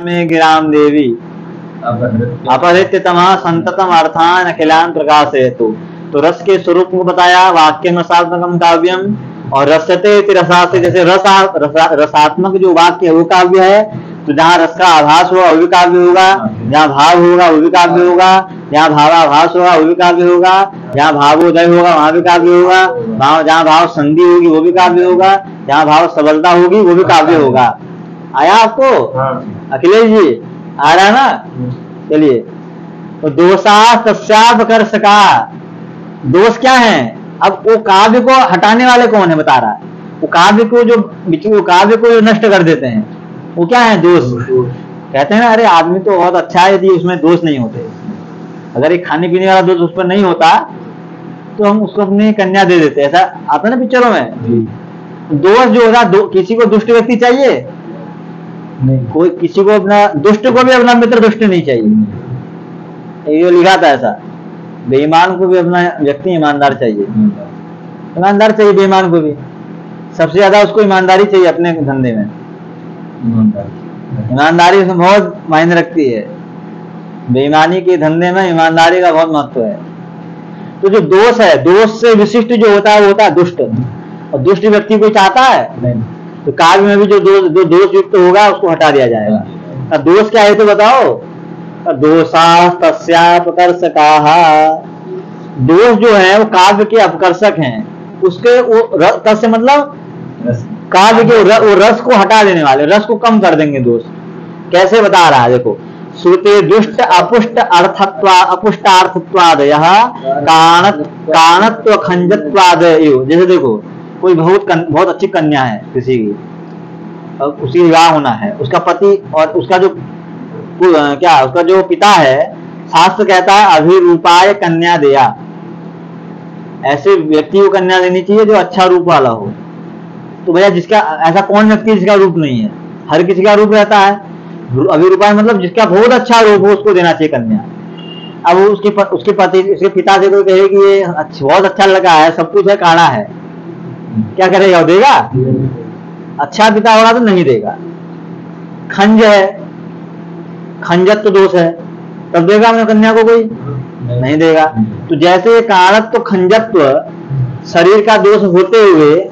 में गिराम देवी अपहृत्य तमः संततम अर्थान अखिलान प्रकाशयतु। तो रस के स्वरूप को बताया, वाक्यम रसात्मकम काव्यम, और रसते इति रसासे, जैसे रसात्मक जो वाक्य है वो काव्य है, तो जहाँ रस का आभास होगा वो भी काव्य होगा, जहाँ भाव होगा वो भी काव्य होगा, जहाँ भावाभास होगा वो भी काव्य होगा, जहाँ भावोदय होगा वहां भी काव्य होगा, जहाँ भाव संधि होगी वो भी काव्य होगा, जहाँ भाव सबलता होगी वो भी काव्य होगा। आया आपको अखिलेश जी? आ रहा ना? चलिए, तो दोषा तस्यापकर्षका, दोष क्या है? अब वो काव्य को हटाने वाले कौन है बता रहा है, वो काव्य को जो नष्ट कर देते हैं वो क्या है? दोष। कहते हैं ना, अरे आदमी तो बहुत अच्छा है यदि उसमें दोष नहीं होते, अगर एक खाने पीने वाला दोष उस पर नहीं होता तो हम उसको अपनी कन्या दे देते, ऐसा आता है ना पिक्चरों में। दोष जो होगा, किसी को दुष्ट व्यक्ति चाहिए नहीं, कोई किसी को अपना दुष्ट को भी अपना मित्र दुष्ट नहीं चाहिए, ये लिखा था ऐसा। बेईमान को भी अपना व्यक्ति ईमानदार चाहिए, ईमानदार चाहिए बेईमान को भी, सबसे ज्यादा उसको ईमानदारी चाहिए अपने धंधे में। ईमानदारी उसमें बहुत मायने रखती है, बेईमानी के धंधे में ईमानदारी का बहुत महत्व है। तो जो दोष है, दोष से विशिष्ट जो होता है वो होता है दुष्ट, और दुष्ट व्यक्ति को चाहता है नहीं। तो काव्य में भी जो दोष युक्त होगा उसको हटा दिया जाएगा। अब दोष क्या है तो बताओ? दोषा तस्यापकर्षकाः, दोष जो है वो काव्य के अपकर्षक हैं, उसके वो रस से मतलब काव्य के वो रस को हटा देने वाले, रस को कम कर देंगे दोष। कैसे बता रहा है देखो, श्रुते दुष्ट अपुष्ट अपुष्टार्थत्वादयः काणत्व खंजत्वादयो। जैसे देखो, कोई बहुत अच्छी कन्या है किसी की, और उसी विवाह होना है, उसका पति और उसका जो उसका जो पिता है, शास्त्र कहता है अभिरूपाय कन्या देया, ऐसे व्यक्ति को कन्या देनी चाहिए जो अच्छा रूप वाला हो। तो भैया जिसका ऐसा कौन व्यक्ति जिसका रूप नहीं है? हर किसी का रूप रहता है। अभिरूपाय मतलब जिसका बहुत अच्छा रूप हो उसको देना चाहिए कन्या। अब उसके पिता से कोई कहे कि ये बहुत अच्छा लगा है, सब कुछ है, काढ़ा है, क्या करेगा? देगा? अच्छा पिता होगा तो नहीं देगा। खंज है, खंजत्व दोष है, तब देगा अपने कन्या को? कोई नहीं देगा। तो जैसे काणत्व खंजत्व शरीर का दोष होते हुए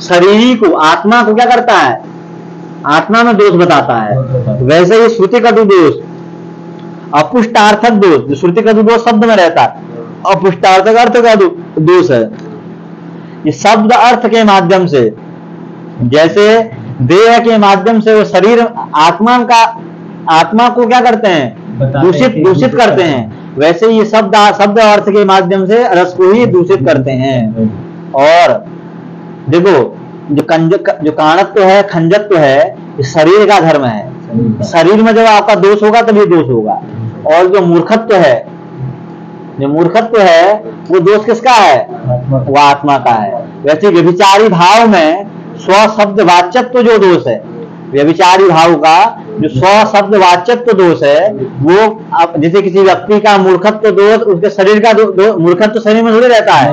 शरीर को, आत्मा को क्या करता है? आत्मा में दोष बताता है। वैसे ही श्रुति कटु दोष, अपुष्टार्थक दोष, जो श्रुति कटु दोष शब्द में रहता है, अपुष्टार्थक अर्थ का दोष है। ये शब्द अर्थ के माध्यम से, जैसे देह के माध्यम से वो शरीर आत्मा को क्या करते हैं? दूषित करते हैं, वैसे ये शब्द अर्थ के माध्यम से रस को ही दूषित करते हैं। और देखो, जो काणत्व है, खंजत्व है, ये शरीर का धर्म है। शरीर में जब आपका दोष होगा तभी दोष होगा। और जो मूर्खत्व है वो दोष किसका है? वो आत्मा का है। वैसे व्यभिचारी भाव में स्व शब्द वाच्यत्व जो दोष है, व्यभिचारी भाव का जो स्व शब्द वाच्यत्व दोष है, वो जैसे किसी व्यक्ति का मूर्खत्व दोष, उसके शरीर का मूर्खत्व शरीर में थोड़ी रहता है।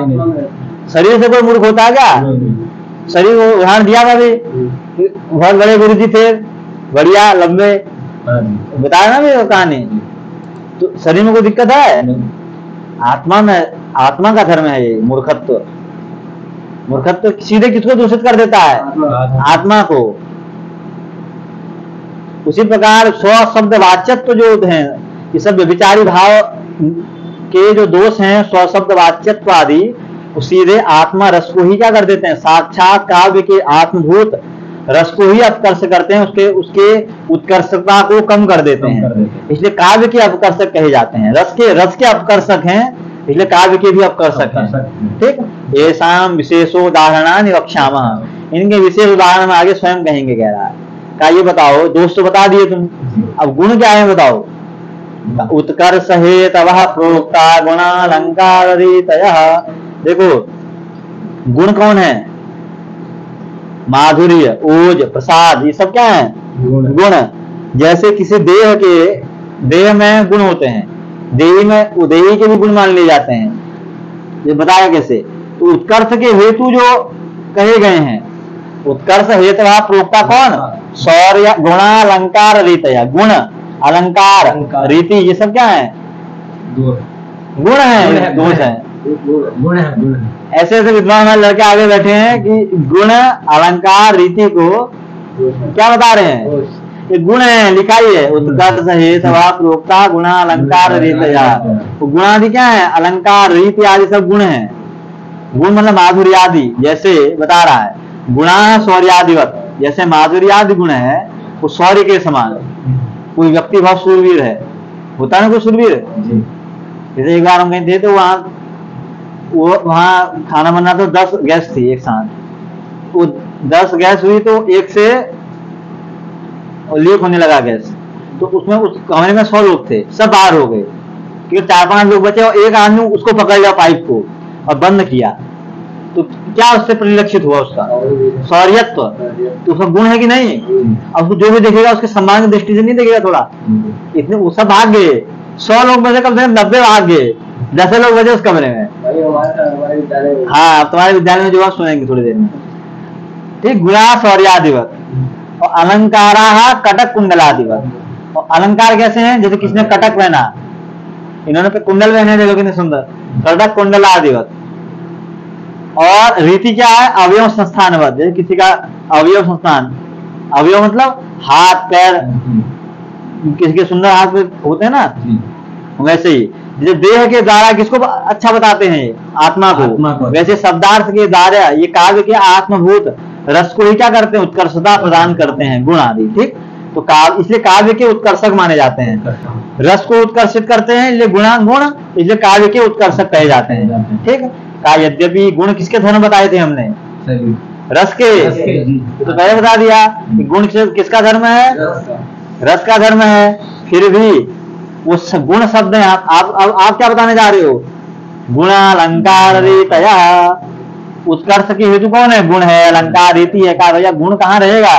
शरीर से कोई मूर्ख होता है क्या? शरीर उदाहरण दिया था भी, बहुत बड़े गुरु जी थे, बढ़िया लंबे, बताया ना भी कहानी। तो शरीर में कोई दिक्कत है? आत्मा का धर्म है ये मूर्खत्व। मूर्खत्व सीधे किसको दूषित कर देता है? आत्मा को। उसी प्रकार स्व शब्द वाच्यत्व जो हैं, ये सब व्यभिचारी भाव के जो दोष हैं, स्व शब्द वाच्यत्व आदि, सीधे आत्मा रस को ही क्या कर देते हैं? साक्षात काव्य के आत्मभूत रस को ही अपकर्ष करते हैं, उसके उत्कर्षता को कम कर देते हैं। इसलिए काव्य के अपकर्षक कहे जाते हैं। रस के अपकर्षक हैं, इसलिए काव्य के भी अपकर्षक हैं। ठीक, येषां विशेषोदाहरणानि वक्ष्यामः, इनके विशेष उदाहरण में आगे स्वयं कहेंगे। कह रहा है का ये बताओ, दोष तो बता दिए तुम, अब गुण क्या है बताओ? उत्कर्ष हेतवः प्रोक्ता गुणालंकाररीतयः। देखो, गुण कौन है? माधुर्य, ओज, प्रसाद, ये सब क्या है? गुण। जैसे किसी देह में गुण होते हैं, देही के भी गुण मान लिए जाते हैं। ये बताया कैसे? तो उत्कर्ष के हेतु जो कहे गए हैं, उत्कर्ष हेतु प्रोक्ता कौन? शौर्य गुणा अलंकार रीतया। गुण अलंकार रीति ये सब क्या है? गुण है, दोष है। गुण है। ऐसे ऐसे विद्वान हमारे लड़के आगे बैठे हैं कि गुण अलंकार रीति को क्या बता रहे हैं? ये गुण है, लिखा ही है। उत्कर्ष हेतु प्रोक्ता गुणा अलंकार रीतया। तो गुणादि क्या है? अलंकार रीति आदि सब गुण है। गुण मतलब माधुर्य आदि, जैसे बता रहा है गुणा शौर्यादिवत। जैसे माधुर्यादि गुण है वो शौर्य के समान। कोई व्यक्ति बहुत शूरवीर है, होता है ना कोई शूरवीर। जैसे एक बार हम कहीं थे तो वहां खाना बनना तो 10 गैस थी एक साथ। वो 10 गैस हुई तो एक से लीक होने लगा गैस। तो उसमें उस कमरे में 100 लोग थे, सब बाहर हो गए क्योंकि 4-5 लोग बचे और एक आदमी उसको पकड़ लिया पाइप को और बंद किया। तो क्या उससे परिलक्षित हुआ? उसका शौर्यत्व। तो उसका गुण है कि नहीं? अब उसको जो भी देखेगा उसके सम्मान की दृष्टि से नहीं देखेगा थोड़ा। इतने वो सब भाग गए, 100 लोग बचे, कम से कम 90 भाग गए, 10 लोग बचे उस कमरे में। हाँ, तुम्हारे विद्यालय में जो आप सुनेंगे थोड़ी देर में। ठीक, गुणा शौर्यादिवत। और अलंकारा कटक कुंडलादिवत। और अलंकार कैसे हैं? जैसे किसने कटक पहना, इन्होंने पे कुंडल पहने, देखो कितने सुंदर, कटक कुंडलादिवत। और रीति क्या है? अवयव संस्थानवत। जैसे किसी का अवयव संस्थान, अवयव मतलब हाथ पैर, किसी के सुंदर हाथ में होते हैं ना, वैसे ही जैसे देह के द्वारा किसको अच्छा बताते हैं? आत्मा को। वैसे शब्दार्थ के द्वारा ये काव्य के आत्मभूत रस को ही क्या करते हैं? उत्कर्षता प्रदान करते हैं गुण आदि। ठीक, तो काव्य इसलिए काव्य के उत्कर्षक माने जाते हैं। रस को उत्कर्षित करते हैं इसलिए गुण, इसलिए काव्य के उत्कर्षक कहे जाते हैं। ठीक, का यद्यपि गुण किसके धर्म बताए थे हमने? रस के। तो पहले बता दिया कि गुण किसका धर्म है? रस का धर्म है। फिर भी वो गुण शब्द है। आप क्या बताने जा रहे हो? गुणालंकार रीतया। उत्कर्ष की हेतु कौन है? गुण है, अलंकार रीति है। कहा भैया गुण कहाँ रहेगा?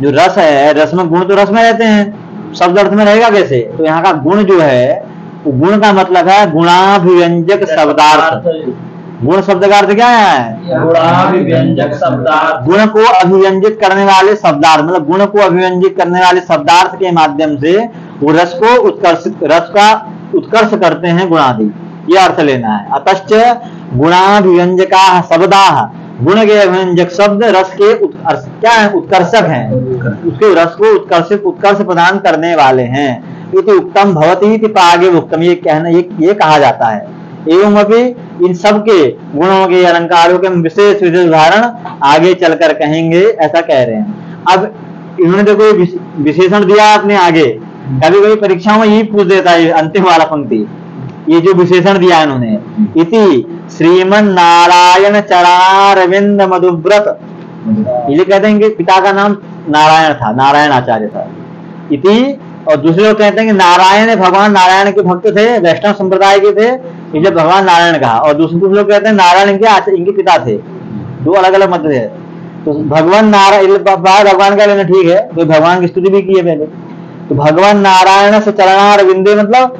जो रस है, रस में गुण तो रस में रहते हैं, शब्द अर्थ में रहेगा कैसे? तो यहाँ का गुण जो है, गुण का मतलब है गुणाभिव्यंजक शब्दार्थ। गुण शब्द का अर्थ क्या है? गुणाभिव्यंजक शब्दार्थ। गुण को अभिव्यंजित करने वाले शब्दार्थ, मतलब गुण को अभिव्यंजित करने वाले शब्दार्थ के माध्यम से वो रस को रस का उत्कर्ष करते हैं गुणादि, ये अर्थ लेना है। अतश्च गुणाभिव्यंजका शब्दा, गुण के अभिव्यंजक शब्द रस के क्या है? उत्कर्षक हैं, उसके रस को उत्कर्ष प्रदान करने वाले हैं। इति उत्तम भवति इति प्रागे उत्तम, ये कहना ये कहा जाता है। एवं अभी इन सब के गुणों के अलंकारों के विशेष उदाहरण आगे चलकर कहेंगे, ऐसा कह रहे हैं। अब इन्होंने देखो विशेषण दिया अपने आगे, कभी कभी परीक्षाओं में यही पूछ देता है अंतिम वाला पंक्ति, ये जो विशेषण दिया इन्होंने। इति श्रीमन नारायण चरारविंद मधुव्रत, ये कहते हैं कि पिता का नाम नारायण था, नारायण आचार्य था। इति, और दूसरे लोग कहते हैं कि नारायण भगवान नारायण के भक्त थे, वैष्णव संप्रदाय के थे, इसलिए भगवान नारायण कहा। और दूसरे लोग कहते हैं नारायण इनके पिता थे। दो अलग अलग मत है। तो भगवान नारायण, भगवान का लेना ठीक है, तो भगवान की स्तुति भी की है पहले। तो भगवान नारायण से चरणार विंदे, मतलब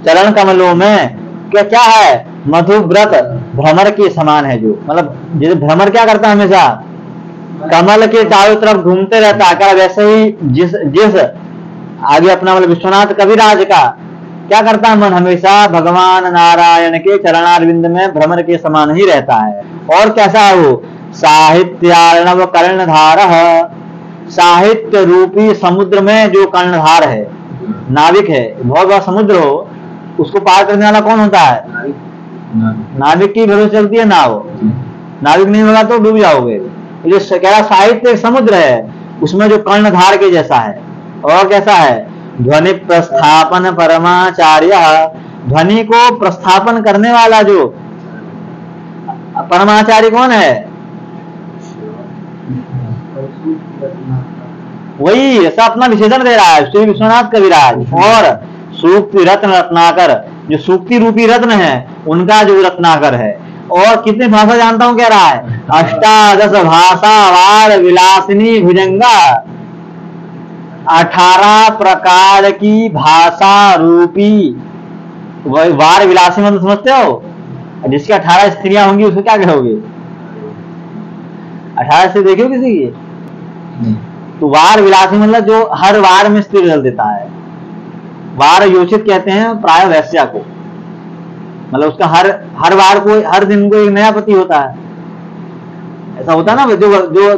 चरण कमलों में क्या है? मधुव्रत, भ्रमर के समान है। जो मतलब जैसे भ्रमर क्या करता है? हमेशा कमल के चारों तरफ घूमते रहता है। वैसे ही जिस आगे अपना मतलब विश्वनाथ कविराज का क्या करता है? मन हमेशा भगवान नारायण के चरणारविंद में भ्रमर के समान ही रहता है। और कैसा है वो? साहित्यार्णव कर्णधार, साहित्य रूपी समुद्र में जो कर्णधार है, नाविक है, बहुत बड़ा समुद्र हो, उसको पार करने वाला कौन होता है? नाविक की भरोसे चलती है नाव। नाविक नहीं होगा तो डूब जाओगे। ये साहित्य समुद्र है, उसमें जो कर्णधार के जैसा है। और कैसा है? ध्वनि प्रस्थापन परमाचार्य, ध्वनि को प्रस्थापन करने वाला जो परमाचार्य कौन है? वही ऐसा अपना विशेषण दे रहा है, श्री विश्वनाथ कविराज। और सूक्ति रत्न रत्नाकर, जो सूक्ति रूपी रत्न है उनका जो रत्नाकर है। और कितने भाषा जानता हूं कह रहा है? अष्टादश भाषा वार विलासिनी भुजंगा, 18 प्रकार की भाषा रूपी वार विलासी, मतलब समझते हो? जिसकी 18 स्त्रियां होंगी उसको क्या कहोगे? 18 स्त्री देखियो किसी की? तो वार विलासी मतलब जो हर वार में स्त्री बदल देता है। वार योषित कहते हैं प्राय वैश्या को, मतलब उसका हर वार को, हर दिन को एक नया पति होता है। ऐसा होता है ना, जो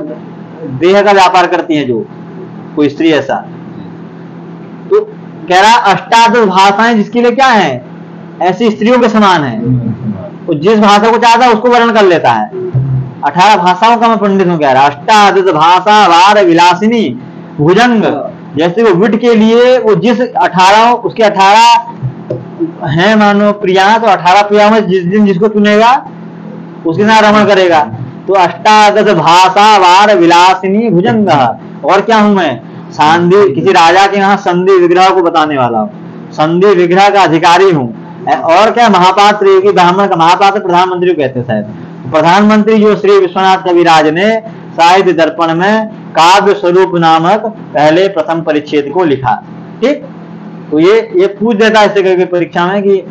देह का व्यापार करती है जो कोई स्त्री, ऐसा। तो कह रहा अष्टादश भाषाएं जिसके लिए क्या है, ऐसी स्त्रियों के समान है। तो जिस भाषा को चाहता है उसको वर्ण कर लेता है। 18 भाषाओं का मैं पंडित हूं, कह रहा अष्टादश भाषा वार विलासिनी भुजंग। जैसे वो विट के लिए वो जिस 18 उसके 18 हैं मानो प्रिया, तो 18 प्रिया में जिस दिन जिसको चुनेगा उसके साथ रमण करेगा। तो अष्टादश भाषा वार विलासिनी भुजंग। और क्या हूं मैं? संधि, किसी राजा के यहाँ संधि विग्रह को बताने वाला हूँ, संधि विग्रह का अधिकारी हूँ। और क्या? महापात्र, योगी ब्राह्मण का महापात्र प्रधानमंत्री को कहते हैं शायद। प्रधानमंत्री जो श्री विश्वनाथ कविराज ने साहित्य दर्पण में काव्य स्वरूप नामक पहले प्रथम परिच्छेद को लिखा। ठीक, तो ये पूछ देता है इससे करके परीक्षा में कि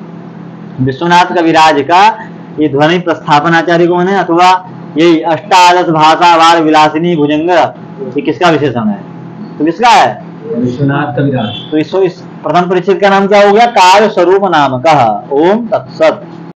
विश्वनाथ कविराज का ये ध्वनि प्रस्थापन आचार्य कौन है, अथवा ये अष्टादश भाषा वार विलासिनी भुजंग ये किसका विशेषण है? तो किसका है? विश्वनाथ कविराज। तो इस प्रथम परिच्छेद का नाम क्या हो गया? काव्य स्वरूप नामक। ओम तत्सत।